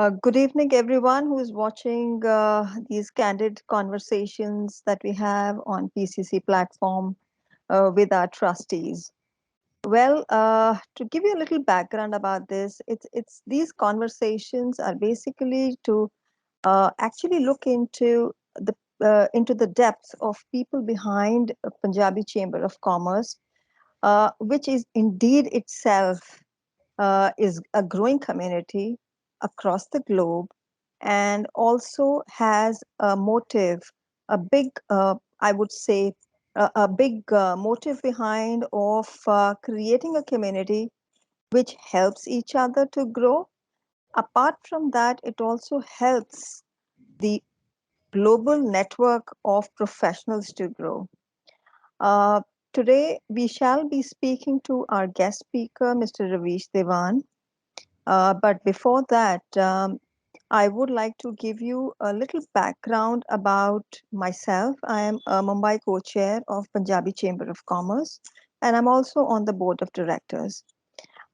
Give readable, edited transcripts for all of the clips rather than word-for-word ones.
Good evening, everyone who is watching these candid conversations that we have on PCC platform with our trustees. Well, to give you a little background about this, it's these conversations are basically to actually look into the depths of people behind Punjabi Chamber of Commerce, which is indeed itself is a growing community across the globe and also has a motive, a big, I would say, a big motive behind of creating a community which helps each other to grow. Apart from that, it also helps the global network of professionals to grow. Uh, Today, we shall be speaking to our guest speaker, Mr. Raveesh Dewan. But before that, I would like to give you a little background about myself. I am a Mumbai co-chair of Punjabi Chamber of Commerce, and I'm also on the board of directors.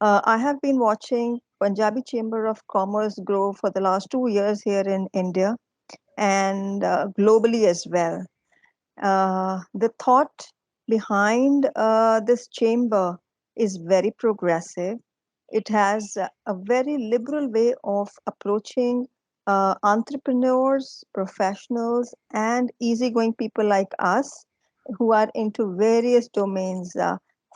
I have been watching Punjabi Chamber of Commerce grow for the last 2 years here in India and globally as well. The thought behind this chamber is very progressive. It has a very liberal way of approaching entrepreneurs, professionals, and easygoing people like us who are into various domains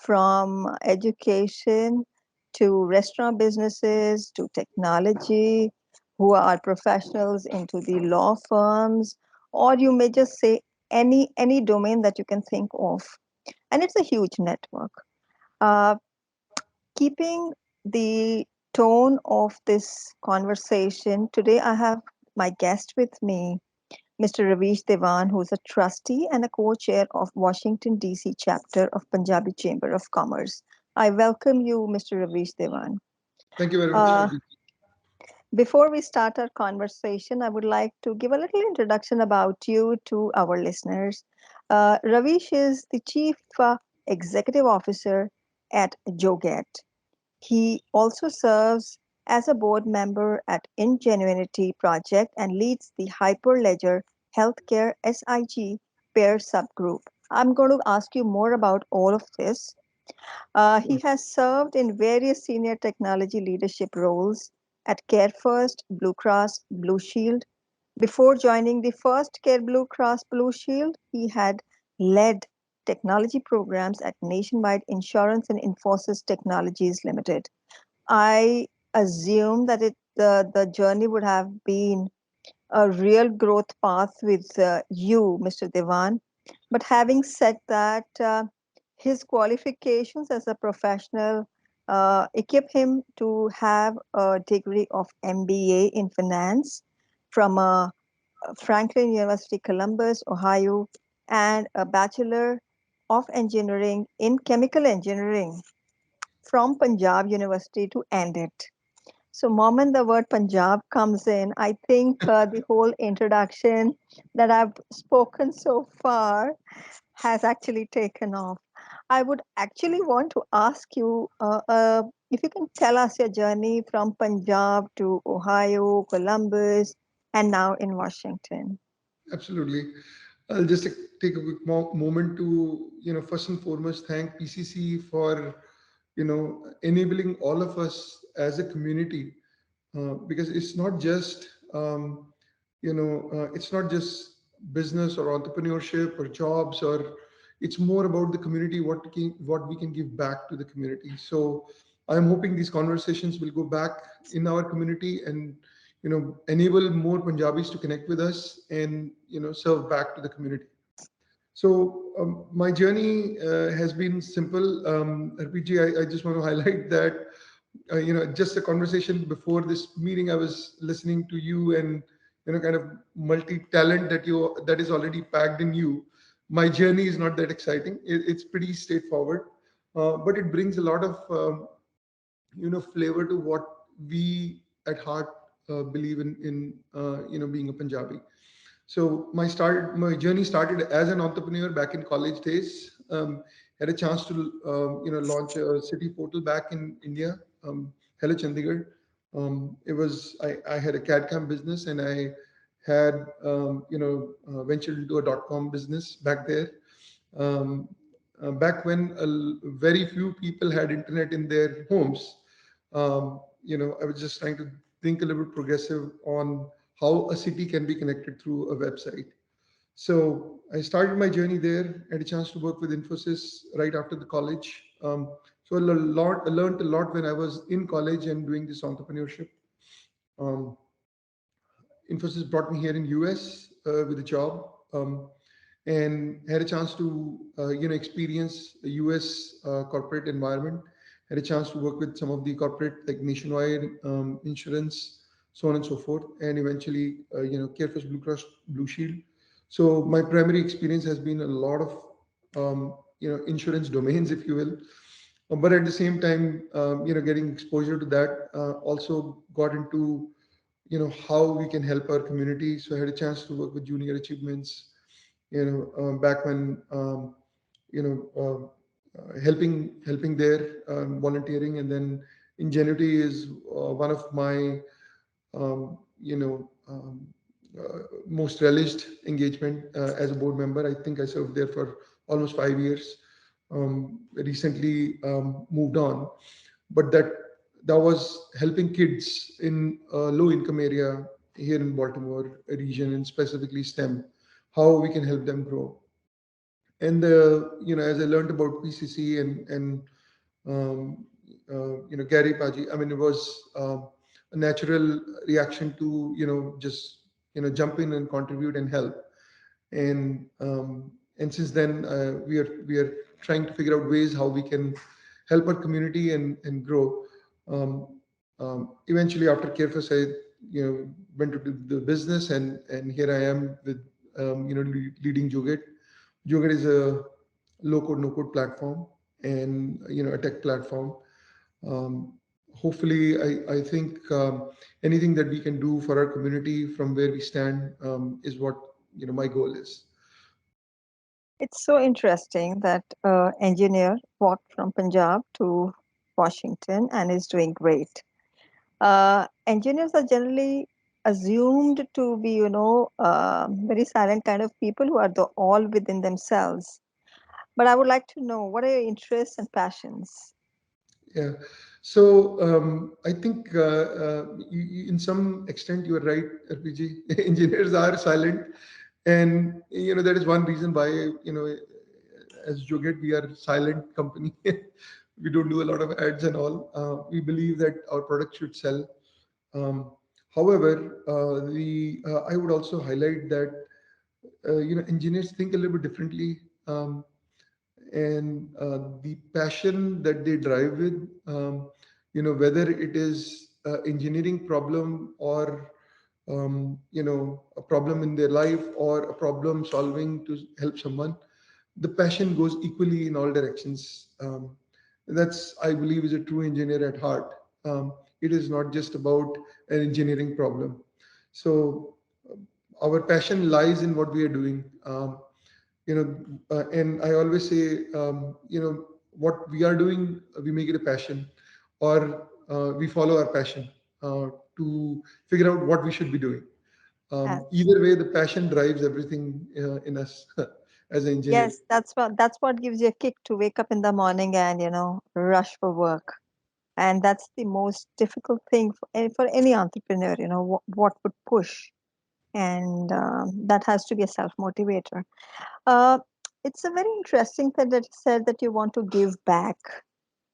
from education to restaurant businesses to technology, who are professionals into the law firms, or you may just say any domain that you can think of. And it's a huge network. Uh, Keeping the tone of this conversation, today I have my guest with me, Mr. Raveesh Dewan, who's a trustee and a co-chair of Washington, D.C. chapter of Punjabi Chamber of Commerce. I welcome you, Mr. Raveesh Dewan. Thank you very much. Uh, Before we start our conversation, I would like to give a little introduction about you to our listeners. Ravish is the Chief Executive Officer at Joget. He also serves as a board member at Ingenuity Project and leads the Hyperledger Healthcare SIG peer subgroup. I'm going to ask you more about all of this. He has served in various senior technology leadership roles at CareFirst, Blue Cross Blue Shield. Before joining the first Care Blue Cross Blue Shield, he had led technology programs at Nationwide Insurance and Infosys Technologies Limited. I assume that the journey would have been a real growth path with you, Mr. Devan. But having said that, his qualifications as a professional equip him to have a degree of MBA in finance from Franklin University, Columbus, Ohio, and a Bachelor of Engineering in Chemical Engineering from Panjab University to end it. So, moment the word Punjab comes in, I think the whole introduction that I've spoken so far has actually taken off. I would actually want to ask you if you can tell us your journey from Punjab to Ohio, Columbus, and now in Washington. Absolutely. I'll just take a quick moment to, first and foremost, thank PCC for, enabling all of us as a community, because it's not just business or entrepreneurship or jobs, or it's more about the community, what we can give back to the community. So I'm hoping these conversations will go back in our community and enable more Punjabis to connect with us and serve back to the community. So my journey has been simple. RPG, I just want to highlight that just a conversation before this meeting, I was listening to you and kind of multi-talent that is already packed in you. My journey is not that exciting. It's pretty straightforward, but it brings a lot of flavor to what we at heart believe in being a Punjabi. So my journey started as an entrepreneur back in college days. Had a chance to launch a city portal back in India. Hello Chandigarh. It was I had a CAD CAM business, and I had ventured into a .com business back there. Um, Back when very few people had internet in their homes, I was just trying to think a little bit progressive on how a city can be connected through a website. So I started my journey there. Had a chance to work with Infosys right after the college. I learned a lot when I was in college and doing this entrepreneurship. Um, Infosys brought me here in US with a job, and had a chance to experience the US corporate environment. Had a chance to work with some of the corporate like Nationwide insurance, so on and so forth, and eventually CareFirst Blue Cross Blue Shield. So my primary experience has been a lot of insurance domains, if you will. But at the same time, getting exposure to that also got into how we can help our community. So I had a chance to work with Junior Achievements, back when helping there, volunteering, and then Ingenuity is one of my um, you know um, most relished engagement as a board member. I think I served there for almost 5 years. Recently moved on, but that was helping kids in a low income area here in Baltimore region, and specifically STEM, how we can help them grow. And as I learned about PCC and um, Gary Paji, I mean, it was a natural reaction to just jump in and contribute and help. And since then, we are trying to figure out ways how we can help our community and grow. Eventually, after CareFirst, I went to do the business, and here I am with leading Joget. Joget is a low code no code platform, and a tech platform. Um, Hopefully, I think anything that we can do for our community from where we stand is what my goal is. It's so interesting that engineer walked from Punjab to Washington and is doing great. Engineers are generally assumed to be, very silent kind of people who are the all within themselves. But I would like to know, what are your interests and passions? Yeah. So I think in some extent you are right, RPG. Engineers are silent, and that is one reason why as Joget we are silent company. We don't do a lot of ads and all. We believe that our product should sell. Um, However, the I would also highlight that engineers think a little bit differently. And the passion that they drive with, whether it is engineering problem or a problem in their life or a problem solving to help someone, the passion goes equally in all directions. That's, I believe, is a true engineer at heart. It is not just about an engineering problem. So our passion lies in what we are doing. And I always say, what we are doing, we make it a passion, or we follow our passion to figure out what we should be doing. As Either way, the passion drives everything in us as an engineer. yes, that's what gives you a kick to wake up in the morning and rush for work. And that's the most difficult thing for any entrepreneur. What would push, and that has to be a self motivator. Uh, it's a very interesting thing that you said that you want to give back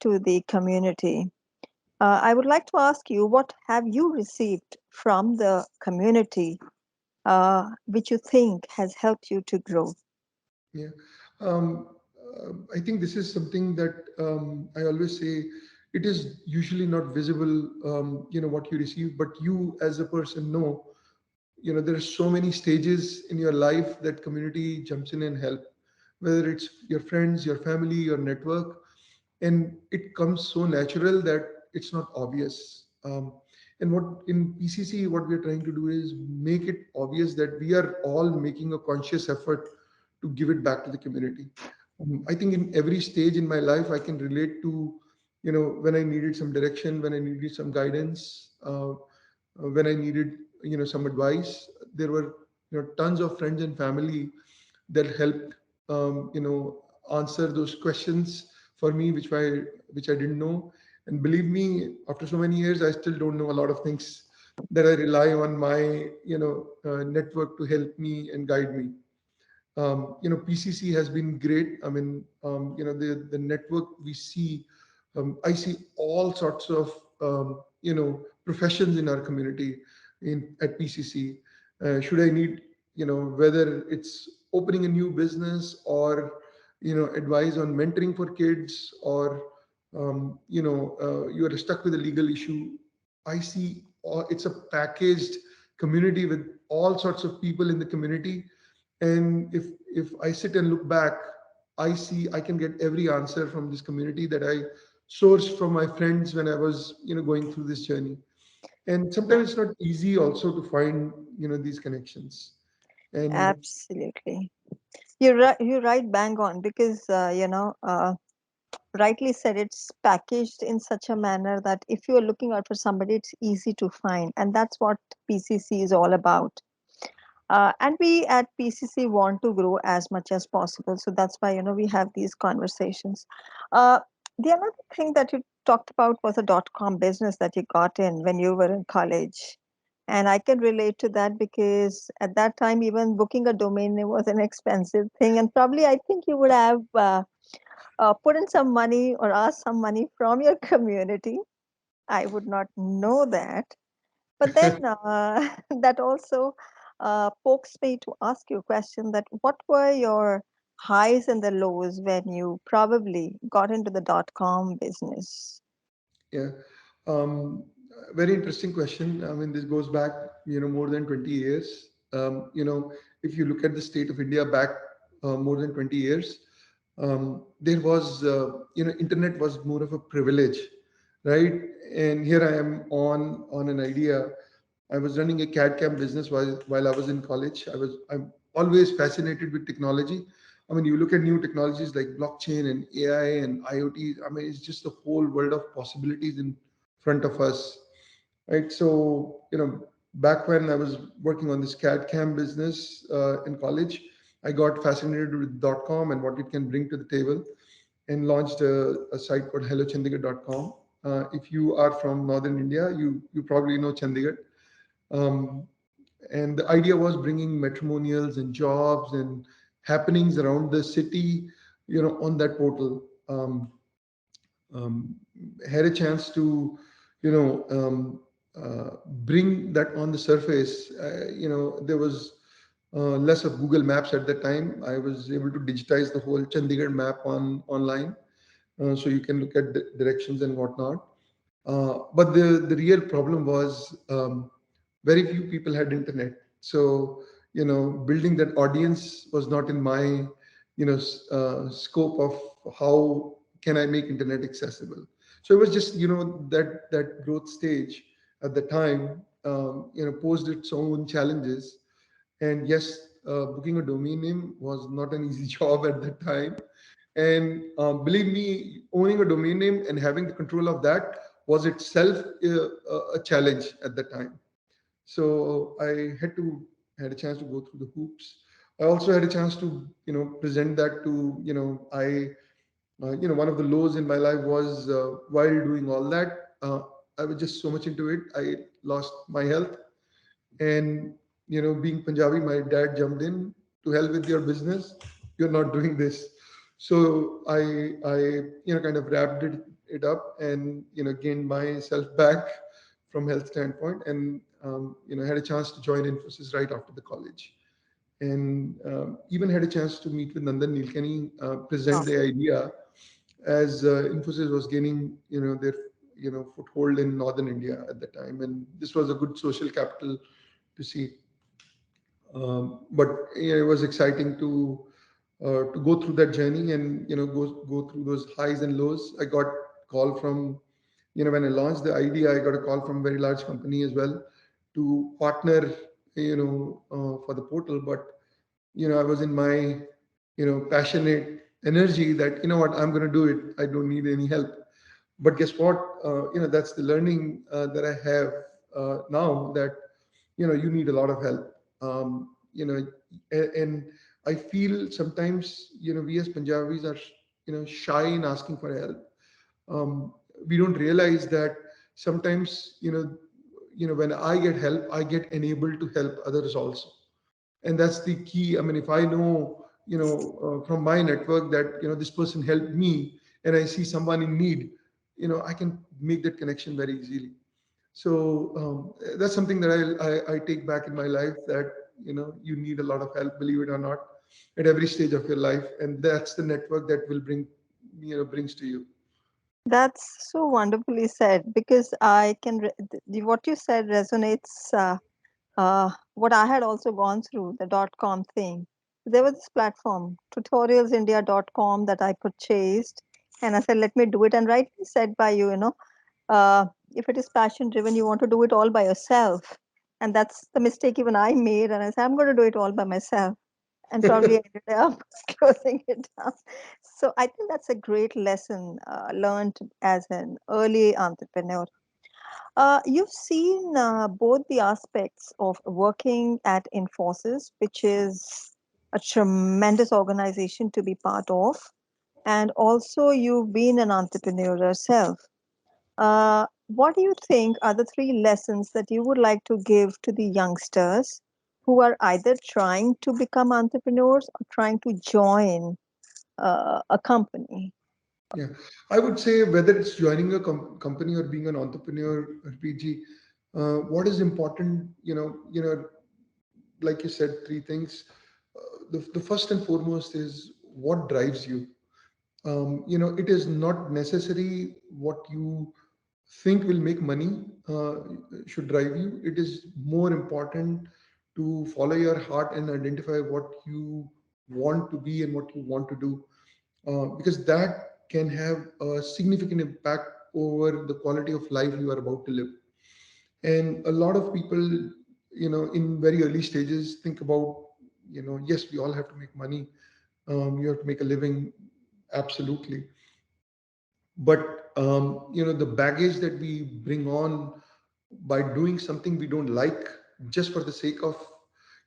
to the community. I would like to ask you, what have you received from the community, which you think has helped you to grow? Yeah. Um, I think this is something that I always say, it is usually not visible, what you receive, but you as a person know, there are so many stages in your life that community jumps in and help, whether it's your friends, your family, your network, and it comes so natural that it's not obvious. And what in PCC, what we're trying to do is make it obvious that we are all making a conscious effort to give it back to the community. I think in every stage in my life, I can relate to, when I needed some direction, when I needed some guidance, when I needed, some advice. There were, tons of friends and family that helped, answer those questions for me, which I didn't know. And believe me, after so many years, I still don't know a lot of things that I rely on my, network to help me and guide me. PCC has been great. I mean, the network we see, I see all sorts of, professions in our community at PCC. Should I need, whether it's opening a new business or, advice on mentoring for kids, or, you are stuck with a legal issue. I see it's a packaged community with all sorts of people in the community. And if I sit and look back, I see I can get every answer from this community that I sourced from my friends when I was, going through this journey. And Yeah, sometimes it's not easy also to find, these connections. And absolutely. You're right, bang on, because rightly said, it's packaged in such a manner that if you are looking out for somebody, it's easy to find, and that's what PCC is all about. And we at PCC want to grow as much as possible, so that's why we have these conversations. Uh, the another thing that you talked about was a dot-com business that you got in when you were in college, and I can relate to that because at that time even booking a domain name was an expensive thing, and probably I think you would have put in some money or asked some money from your community. I would not know that. But then that also pokes me to ask you a question, that what were your highs and the lows when you probably got into the dot com business? yeah, um, very interesting question. I mean, this goes back, more than 20 years. If you look at the state of India back, more than 20 years, there was, internet was more of a privilege, right? And here I am on an idea. I was running a CAD CAM business while I was in college. I'm always fascinated with technology. I mean, you look at new technologies like blockchain and AI and IoT. I mean, it's just a whole world of possibilities in front of us, right? So, back when I was working on this CAD CAM business in college, I got fascinated with .com and what it can bring to the table, and launched a site called hellochandigarh.com. If you are from Northern India, you probably know Chandigarh. Um, and the idea was bringing matrimonials and jobs and happenings around the city, on that portal. Um, had a chance to, you know, bring that on the surface. There was less of Google Maps at the time. I was able to digitize the whole Chandigarh map online, so you can look at the directions and whatnot. But the real problem was, very few people had internet. So, building that audience was not in my, scope of how can I make internet accessible. So it was just, that growth stage at the time, posed its own challenges. And yes, booking a domain name was not an easy job at that time. And believe me, owning a domain name and having the control of that was itself a challenge at the time. So I had a chance to go through the hoops. I also had a chance to, present that to, one of the lows in my life was, while doing all that, I was just so much into it. I lost my health, and, being Punjabi, my dad jumped in, to hell with your business. You're not doing this. So I, kind of wrapped it up, and, gained myself back from health standpoint, and, had a chance to join Infosys right after the college. And even had a chance to meet with Nandan Nilekani, present Oh, the idea as Infosys was gaining, their, foothold in Northern India at the time. And this was a good social capital to see. But yeah, it was exciting to go through that journey, and, go through those highs and lows. I got call from, when I launched the idea, I got a call from a very large company as well to partner, for the portal. But, I was in my, passionate energy that, I'm going to do it. I don't need any help. But guess what? That's the learning that I have now, that you need a lot of help. And I feel sometimes we as Punjabis are shy in asking for help. um, we don't realize that sometimes when I get help, I get enabled to help others also. And that's the key. I mean, if I know from my network that this person helped me, and I see someone in need, I can make that connection very easily. So that's something that I take back in my life, that you need a lot of help, believe it or not, at every stage of your life, and that's the network that will brings to you. That's so wonderfully said, because what you said resonates. What I had also gone through, the .com thing. There was this platform, tutorialsindia.com, that I purchased, and I said, let me do it. And rightly said by you, if it is passion driven, you want to do it all by yourself. And that's the mistake even I made. And I said, I'm going to do it all by myself. And probably ended up closing it down. So I think that's a great lesson learned as an early entrepreneur. You've seen both the aspects of working at Infosys, which is a tremendous organization to be part of, and also you've been an entrepreneur yourself. What do you think are the three lessons that you would like to give to the youngsters who are either trying to become entrepreneurs or trying to join a company? Yeah, I would say whether it's joining a company or being an entrepreneur, RPG, what is important, like you said, three things. The first and foremost is what drives you. It is not necessary what you think will make money should drive you. It is more important to follow your heart and identify what you want to be and what you want to do, because that can have a significant impact over the quality of life you are about to live. And a lot of people, in very early stages, think about, yes, we all have to make money, you have to make a living, absolutely. But the baggage that we bring on by doing something we don't like, just for the sake of,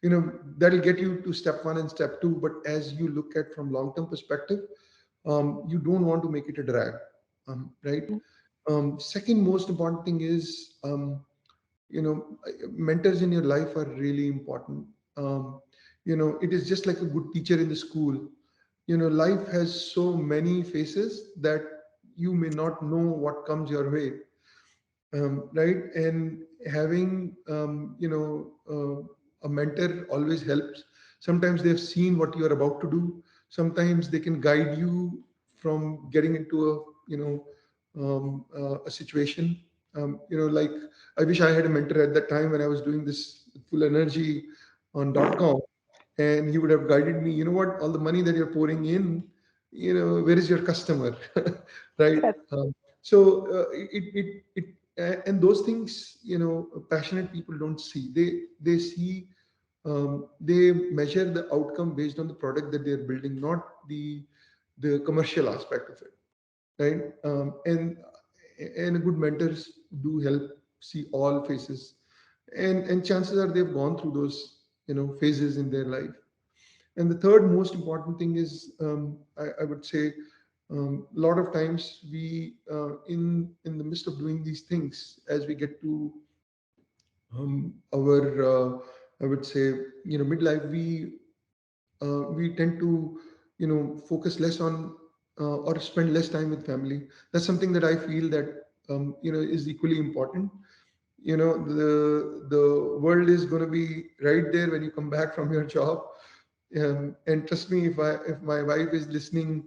that'll get you to step one and step two. But as you look at from long term perspective, you don't want to make it a drag, right? Second most important thing is, mentors in your life are really important. It is just like a good teacher in the school. Life has so many faces that you may not know what comes your way, right? And having a mentor always helps. Sometimes they've seen what you are about to do. Sometimes they can guide you from getting into a situation. Like, I wish I had a mentor at that time when I was doing this with full energy on .com, and he would have guided me. You know what? All the money that you're pouring in, where is your customer, right? Correct. So and those things, passionate people don't see. They see, they measure the outcome based on the product that they're building, not the commercial aspect of it, right? And good mentors do help see all phases, and chances are they've gone through those phases in their life. And the third most important thing is, I would say, a lot of times we, in the midst of doing these things, as we get to our, I would say, midlife, we tend to focus less on, or spend less time with family. That's something that I feel that is equally important. The world is going to be right there when you come back from your job. And trust me, if my wife is listening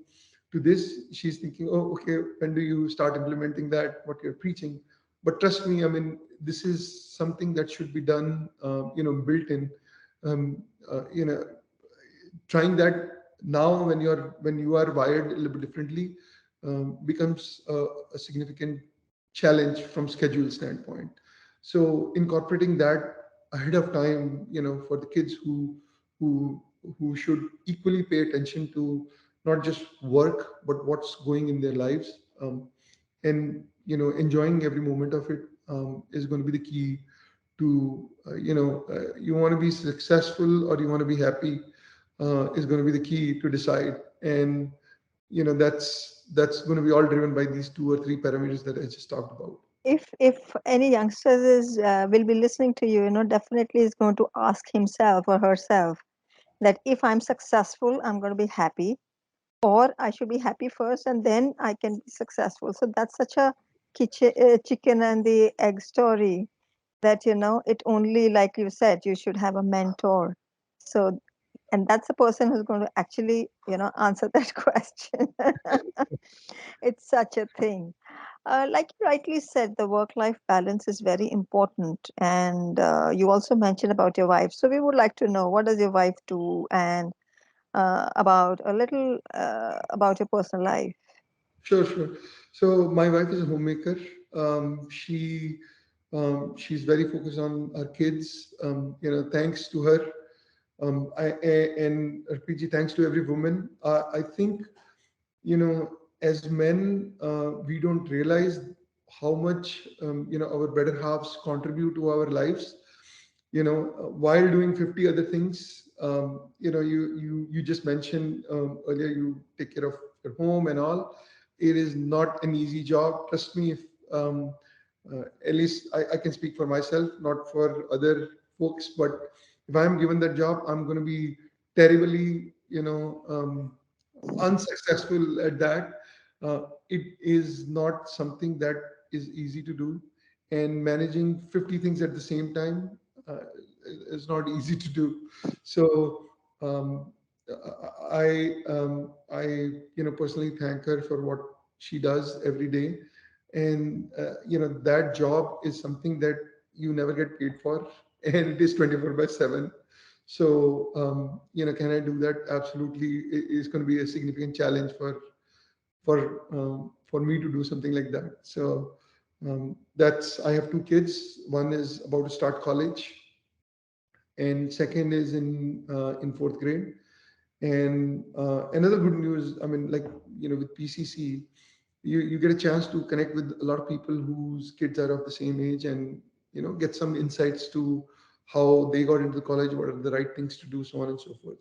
to this, she's thinking, oh, okay, when do you start implementing that what you're preaching? But trust me, I mean, this is something that should be done, built in. um, you know Trying that now, when you are wired a little bit differently, becomes a significant challenge from schedule standpoint. So incorporating that ahead of time, for the kids who who should equally pay attention to not just work but what's going in their lives, and enjoying every moment of it is going to be the key to you want to be successful or you want to be happy is going to be the key to decide. And that's going to be all driven by these two or three parameters that I just talked about. If any youngsters will be listening to you, definitely is going to ask himself or herself that if I'm successful, I'm going to be happy, or I should be happy first and then I can be successful. So that's such a chicken and the egg story, that it only, like you said, you should have a mentor. So, and that's the person who's going to actually answer that question. It's such a thing. Like you rightly said, the work life balance is very important. And you also mentioned about your wife. So we would like to know, what does your wife do, and about a little about your personal life. Sure, sure. So my wife is a homemaker. She's very focused on our kids. Thanks to her, and RPG, thanks to every woman. I think as men, we don't realize how much our better halves contribute to our lives. While doing 50 other things. You just mentioned earlier, you take care of your home and all. It is not an easy job, trust me. If at least I can speak for myself, not for other folks, but if I'm given that job, I'm going to be terribly unsuccessful at that. It is not something that is easy to do, and managing 50 things at the same time uh, is not easy to do. So um, I personally thank her for what she does every day, and that job is something that you never get paid for, and it is 24/7. So can I do that? Absolutely, it is going to be a significant challenge for me to do something like that. So that's I have two kids. One is about to start college, and second is in fourth grade. And another good news, I mean, like with PCC, you get a chance to connect with a lot of people whose kids are of the same age, and get some insights to how they got into the college, what are the right things to do, so on and so forth.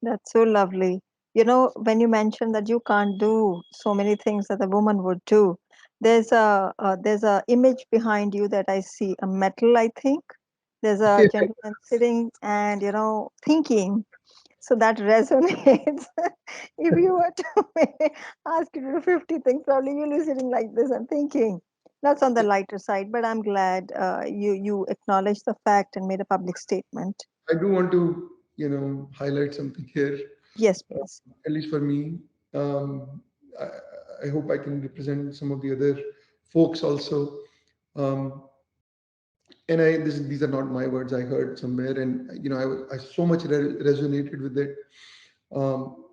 That's so lovely. When you mentioned that you can't do so many things that a woman would do, there's a image behind you that I see, a metal, I think. There's a gentleman sitting and thinking. So that resonates. If you were to ask you to do 50 things, probably you'll be sitting like this and thinking. That's on the lighter side, but I'm glad you acknowledged the fact and made a public statement. I do want to highlight something here, Yes, please. at least for me. Um, I, I hope I can represent some of the other folks also. Um, and these are not my words. I heard somewhere, and I so much resonated with it.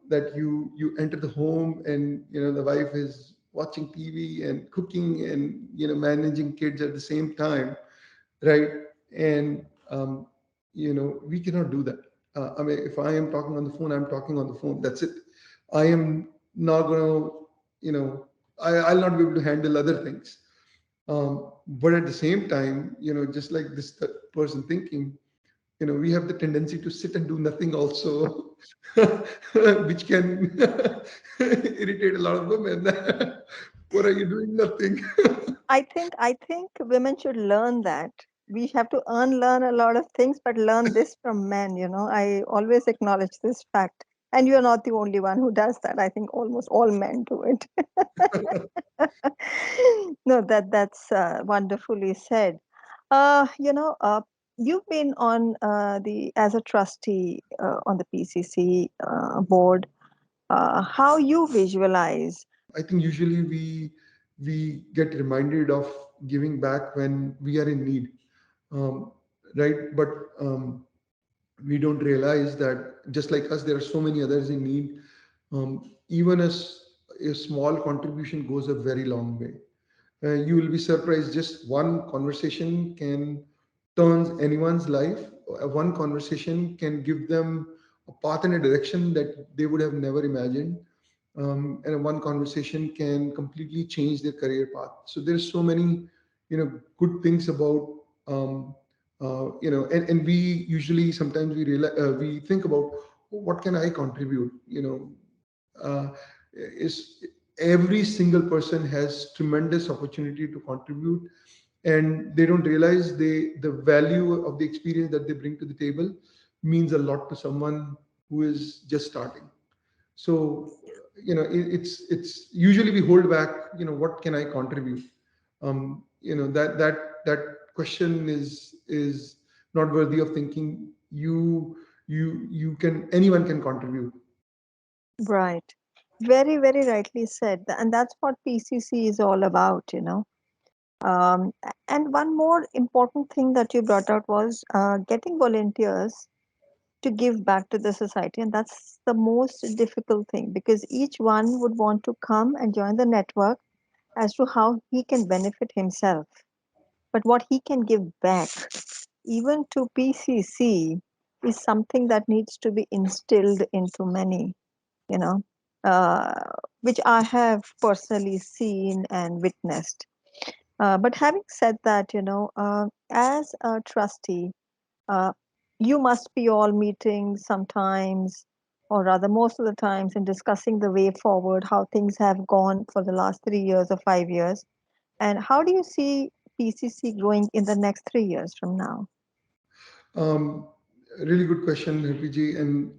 That you enter the home, and the wife is watching TV and cooking, and managing kids at the same time, right? And we cannot do that. I mean, if I am talking on the phone, I'm talking on the phone. That's it. I am not going to, I'll not be able to handle other things. But at the same time, just like this person thinking, we have the tendency to sit and do nothing also, which can irritate a lot of women. What are you doing? Nothing. I think women should learn that. We have to unlearn a lot of things, but learn this from men. I always acknowledge this fact. And you're not the only one who does that. I think almost all men do it. No, that's wonderfully said. Uh, you know, uh, you've been on the as a trustee on the PCC board. How you visualize? I think usually we get reminded of giving back when we are in need, um, right? But we don't realize that just like us, there are so many others in need. Even as a small contribution goes a very long way. You will be surprised. Just one conversation can turn anyone's life. One conversation can give them a path and a direction that they would have never imagined. and one conversation can completely change their career path. So there's so many, good things about, and we usually sometimes we realize, we think about, "Oh, what can I contribute? Is every single person has tremendous opportunity to contribute, and they don't realize the value of the experience that they bring to the table means a lot to someone who is just starting. So it's usually we hold back, what can I contribute? That question is not worthy of thinking. You can, anyone can contribute. Right. Very, very rightly said. And that's what PCC is all about. And one more important thing that you brought out was getting volunteers to give back to the society. And that's the most difficult thing because each one would want to come and join the network as to how he can benefit himself. But what he can give back, even to PCC, is something that needs to be instilled into many, you know, uh, which I have personally seen and witnessed. But having said that, as a trustee, uh, you must be all meeting sometimes, or rather most of the times, and discussing the way forward, how things have gone for the last 3 years or 5 years, and how do you see PCC growing in the next 3 years from now? Um, Really good question, RPG. And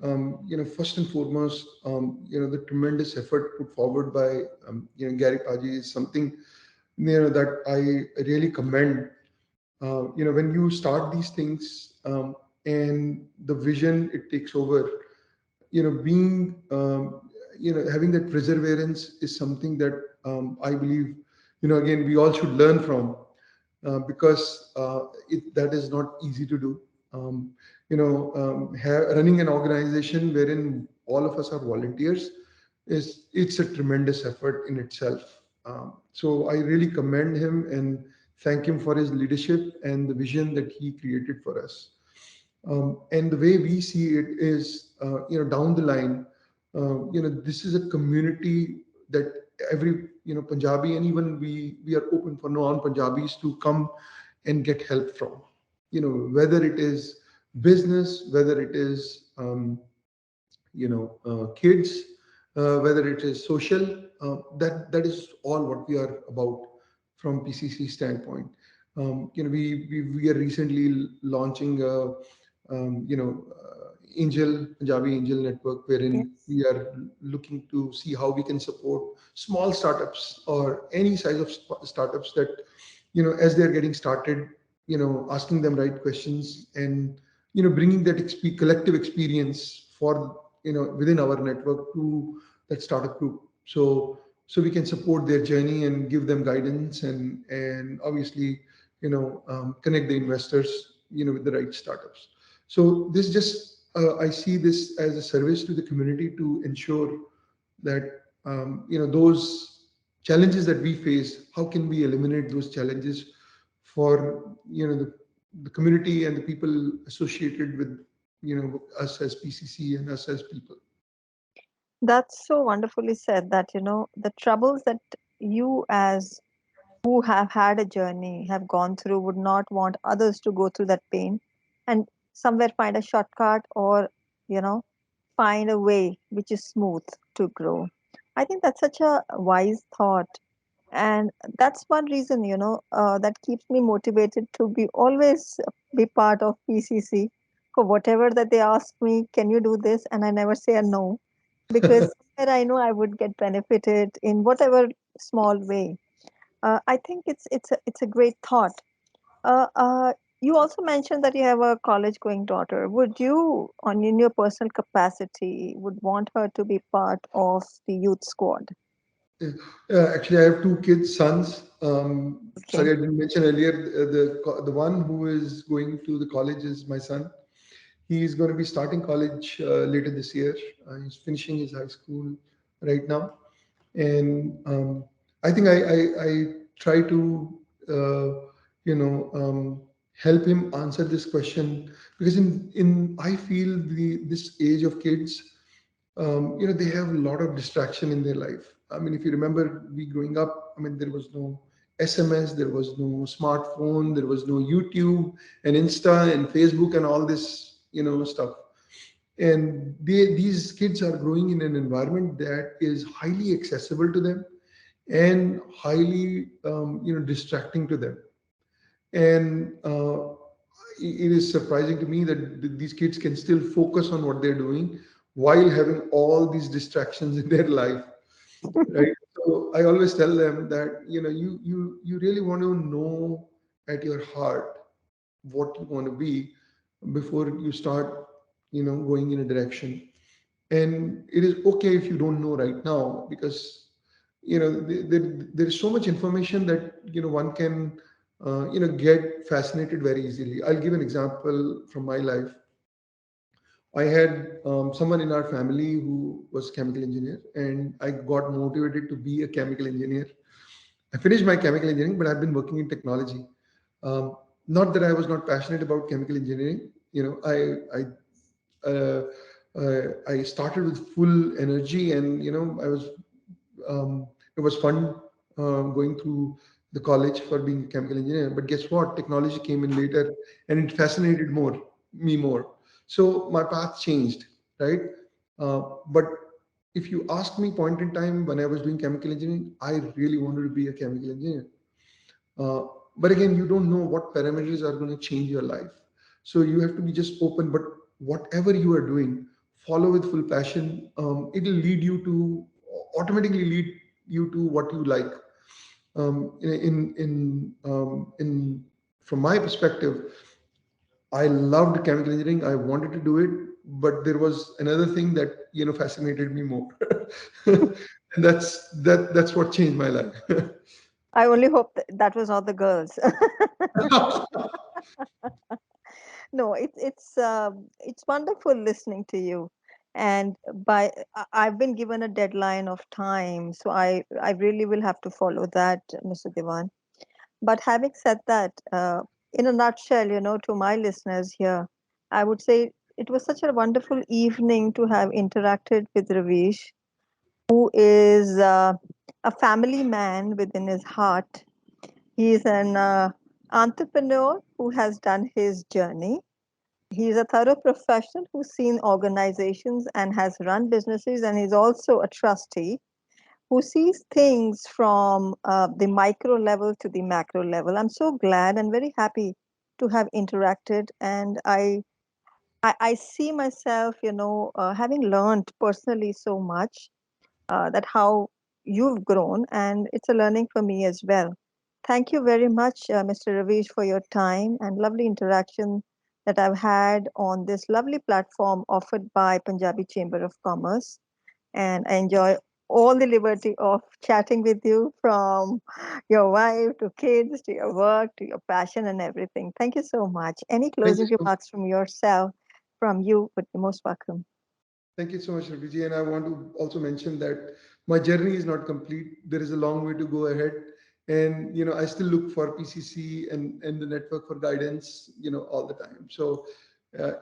first and foremost, the tremendous effort put forward by Gary Paji is something that I really commend. When you start these things, and the vision it takes over, being having that perseverance is something that I believe, again, we all should learn from, because that is not easy to do. Running an organization wherein all of us are volunteers it's a tremendous effort in itself. So I really commend him and thank him for his leadership and the vision that he created for us. And the way we see it is, down the line, this is a community that every, Punjabi, and even we are open for non-Punjabis to come and get help from. Whether it is business, whether it is, kids, whether it is social, that is all what we are about from PCC standpoint. We are recently launching a, angel Punjabi Angel Network, wherein Yes. we are looking to see how we can support small startups or any size of startups that, as they're getting started, asking them right questions, and bringing that collective experience for, within our network to that startup group, so we can support their journey and give them guidance, and obviously, connect the investors, with the right startups. So this just, I see this as a service to the community to ensure that, those challenges that we face, how can we eliminate those challenges for, the community and the people associated with, us as PCC and us as people. That's so wonderfully said that, the troubles that you, as who have had a journey, have gone through, would not want others to go through that pain and somewhere find a shortcut or, you know, find a way which is smooth to grow. I think that's such a wise thought. And that's one reason, that keeps me motivated to be always be part of PCC for whatever that they ask me, can you do this? And I never say a no because somewhere I know I would get benefited in whatever small way. I think it's a great thought. Uh, uh, you also mentioned that you have a college-going daughter. Would you, on in your personal capacity, would want her to be part of the youth squad? Actually, I have two kids, sons. Okay. Sorry, I didn't mention earlier. The one who is going to the college is my son. He's going to be starting college later this year. He's finishing his high school right now, and I think I try to, uh, help him answer this question, because in I feel this age of kids, they have a lot of distraction in their life. I mean, if you remember, we growing up, I mean, there was no SMS, there was no smartphone, there was no YouTube and Insta and Facebook and all this, stuff. And these kids are growing in an environment that is highly accessible to them and highly, distracting to them. And it is surprising to me that these kids can still focus on what they're doing while having all these distractions in their life, right? So I always tell them that you really want to know at your heart what you want to be before you start going in a direction. And it is okay if you don't know right now, because there is so much information that one can get fascinated very easily. I'll give an example from my life. I had someone in our family who was chemical engineer, and I got motivated to be a chemical engineer. I finished my chemical engineering, but I've been working in technology. Not that I was not passionate about chemical engineering. I started with full energy, and it was fun going through the college for being a chemical engineer. But guess what? Technology came in later, and it fascinated me more. So my path changed, right? But if you ask me point in time when I was doing chemical engineering, I really wanted to be a chemical engineer. Uh, but again, you don't know what parameters are going to change your life. So you have to be just open. But whatever you are doing, follow with full passion. It'll lead you to automatically lead you to what you like. In From my perspective, I loved chemical engineering. I wanted to do it, but there was another thing that fascinated me more, and that's what changed my life. I only hope that that was not the girls. No, it's wonderful listening to you. And I've been given a deadline of time, so I really will have to follow that, Mr. Diwan. But having said that, in a nutshell, to my listeners here, I would say it was such a wonderful evening to have interacted with Ravish, who is a family man within his heart. He is an entrepreneur who has done his journey. He is a thorough professional who's seen organizations and has run businesses, and he's also a trustee who sees things from the micro level to the macro level. I'm so glad and very happy to have interacted, and I see myself, having learned personally so much, that how you've grown, and it's a learning for me as well. Thank you very much, Mr. Ravish, for your time and lovely interaction that I've had on this lovely platform offered by Punjabi Chamber of Commerce. And I enjoy all the liberty of chatting with you, from your wife to kids to your work to your passion and everything. Thank you so much. Any Thank you closing so remarks from yourself, from you, would be most welcome. Thank you so much, Raviji. And I want to also mention that my journey is not complete. There is a long way to go ahead. And, I still look for PCC and the network for guidance, all the time. So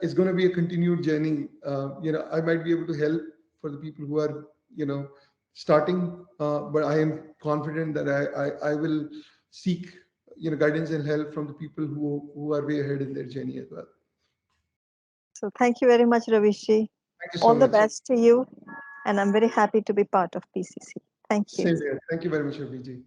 it's going to be a continued journey. I might be able to help for the people who are, starting, but I am confident that I will seek, guidance and help from the people who are way ahead in their journey as well. So thank you very much, Ravishji. Thank you so All the much. best to you, and I'm very happy to be part of PCC. Thank you. Same here. Thank you very much, Raviji.